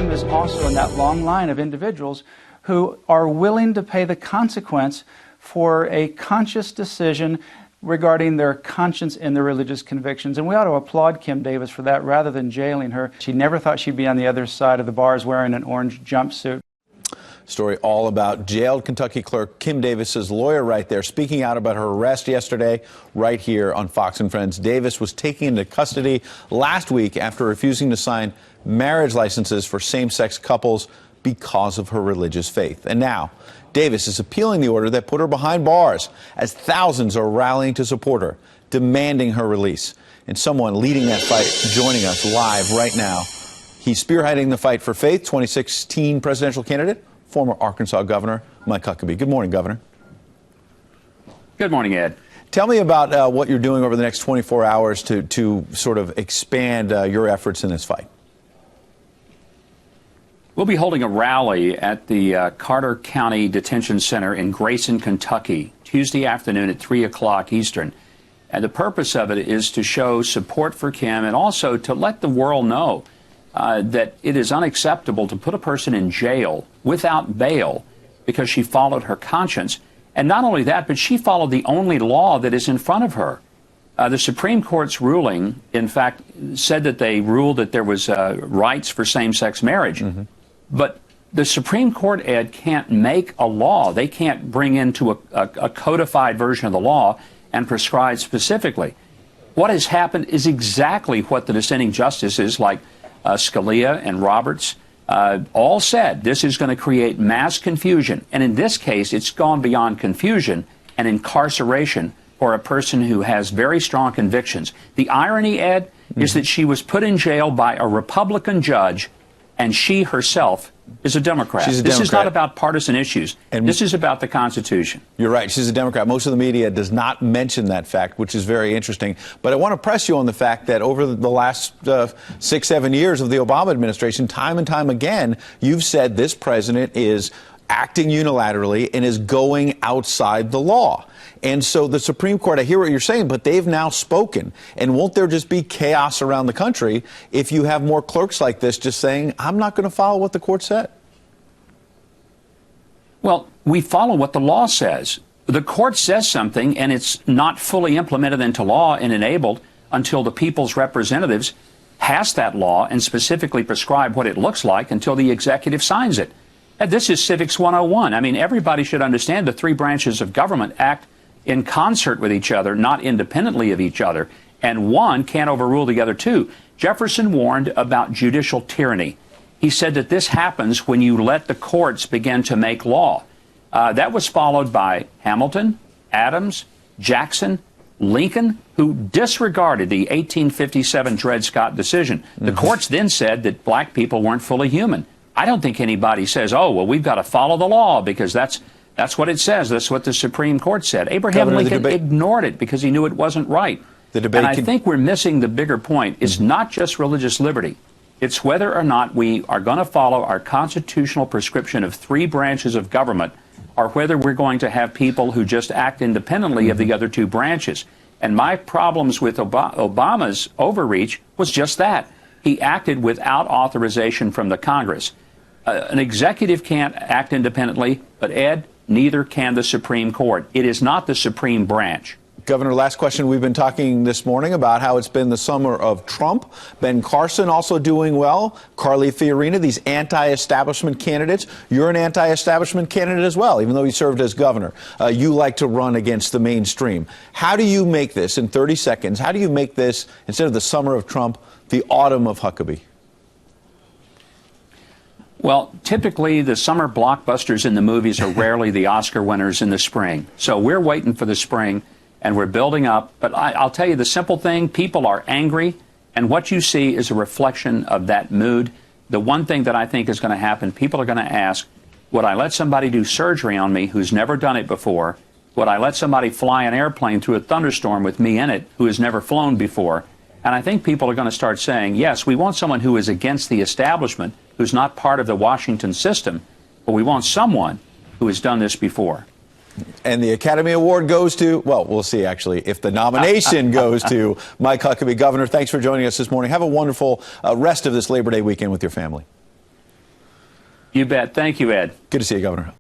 Kim is also in that long line of individuals who are willing to pay the consequence for a conscious decision regarding their conscience and their religious convictions. And we ought to applaud Kim Davis for that rather than jailing her. She never thought she'd be on the other side of the bars wearing an orange jumpsuit. Story all about jailed Kentucky clerk Kim Davis's lawyer right there, speaking out about her arrest yesterday right here on Fox and Friends. Davis was taken into custody last week after refusing to sign marriage licenses for same-sex couples because of her religious faith. And now Davis is appealing the order that put her behind bars as thousands are rallying to support her, demanding her release. And someone leading that fight joining us live right now. He's spearheading the fight for faith, 2016 presidential candidate, former Arkansas Governor Mike Huckabee. Good morning, Governor. Good morning, Ed. Tell me about what you're doing over the next 24 hours to sort of expand your efforts in this fight. We'll be holding a rally at the Carter County Detention Center in Grayson, Kentucky, Tuesday afternoon at 3 o'clock Eastern. And the purpose of it is to show support for Kim and also to let the world know that it is unacceptable to put a person in jail without bail because she followed her conscience. And not only that, but she followed the only law that is in front of her. The Supreme Court's ruling, in fact, said that they ruled that there was rights for same-sex marriage. Mm-hmm. But the Supreme Court, Ed, can't make a law. They can't bring into a codified version of the law and prescribe specifically. What has happened is exactly what the dissenting justices like Scalia and Roberts all said. This is going to create mass confusion. And in this case, it's gone beyond confusion and incarceration for a person who has very strong convictions. The irony, Ed, is that she was put in jail by a Republican judge, and she herself is a Democrat. She's a Democrat. This is not about partisan issues. And this is about the Constitution. You're right. She's a Democrat. Most of the media does not mention that fact, which is very interesting. But I want to press you on the fact that over the last 6-7 years of the Obama administration, time and time again, you've said this president is acting unilaterally and is going outside the law. And so the Supreme Court, I hear what you're saying, but they've now spoken. And won't there just be chaos around the country if you have more clerks like this just saying, I'm not going to follow what the court said? Well, we follow what the law says. The court says something, and it's not fully implemented into law and enabled until the people's representatives pass that law and specifically prescribe what it looks like until the executive signs it. And this is Civics 101. I mean, everybody should understand the three branches of government act in concert with each other, not independently of each other. And one can't overrule the other two. Jefferson warned about judicial tyranny. He said that this happens when you let the courts begin to make law. That was followed by Hamilton, Adams, Jackson, Lincoln, who disregarded the 1857 Dred Scott decision. The courts then said that black people weren't fully human. I don't think anybody says, oh, well, we've got to follow the law because that's what it says. That's what the Supreme Court said. Abraham Lincoln ignored it because he knew it wasn't right. And I think we're missing the bigger point. It's not just religious liberty. It's whether or not we are going to follow our constitutional prescription of three branches of government or whether we're going to have people who just act independently of the other two branches. And my problems with Obama's overreach was just that. He acted without authorization from the Congress. An executive can't act independently, but, Ed, neither can the Supreme Court. It is not the Supreme Branch. Governor, last question. We've been talking this morning about how it's been the summer of Trump. Ben Carson also doing well. Carly Fiorina, these anti-establishment candidates. You're an anti-establishment candidate as well, even though you served as governor. You like to run against the mainstream. How do you make this, in 30 seconds, how do you make this, instead of the summer of Trump, the autumn of Huckabee? Well, typically the summer blockbusters in the movies are rarely the Oscar winners in the spring. So we're waiting for the spring, and we're building up. But I'll tell you the simple thing, people are angry, and what you see is a reflection of that mood. The one thing that I think is going to happen, people are going to ask, would I let somebody do surgery on me who's never done it before? Would I let somebody fly an airplane through a thunderstorm with me in it who has never flown before? And I think people are going to start saying, yes, we want someone who is against the establishment, who's not part of the Washington system, but we want someone who has done this before. And the Academy Award goes to, well, we'll see, actually, if the nomination goes to Mike Huckabee. Governor, thanks for joining us this morning. Have a wonderful rest of this Labor Day weekend with your family. You bet. Thank you, Ed. Good to see you, Governor.